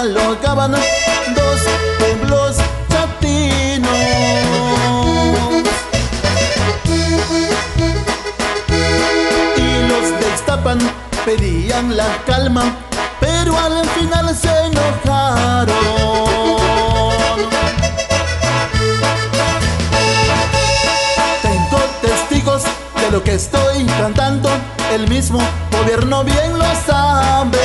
dialogaban dos pueblos chatinos. Y los de Ixtapan pedían la calma, pero al final se enojaron. Tengo testigos de lo que estoy cantando, el mismo gobierno bien lo sabe.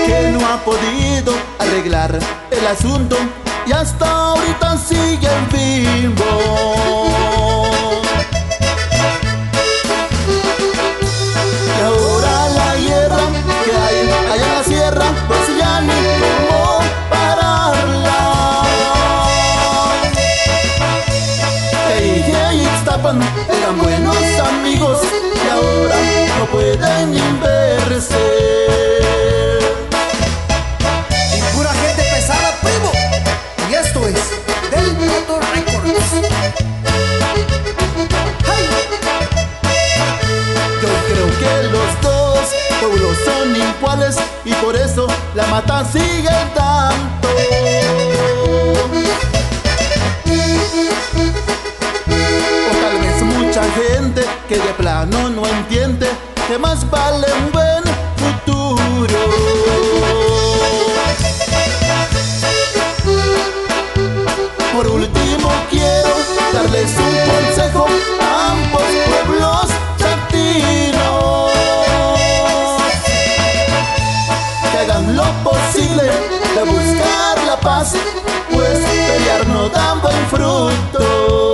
Que no ha podido arreglar el asunto y hasta ahorita siguen vivos. Y ahora la guerra que hay allá en la sierra, pues ya ni cómo pararla. Ella y Ixtapan eran buenos amigos y ahora no pueden ni verse. Y pura gente pesada, primo. Y esto es Del Mundo Records. ¡Hey! Yo creo que los dos pueblos son iguales y por eso la mata sigue tanto. O tal vez mucha gente que de plano no entiende que más vale un buen futuro. Por último quiero darles un consejo a ambos pueblos chatinos: que hagan lo posible de buscar la paz, pues pelear no da buen fruto.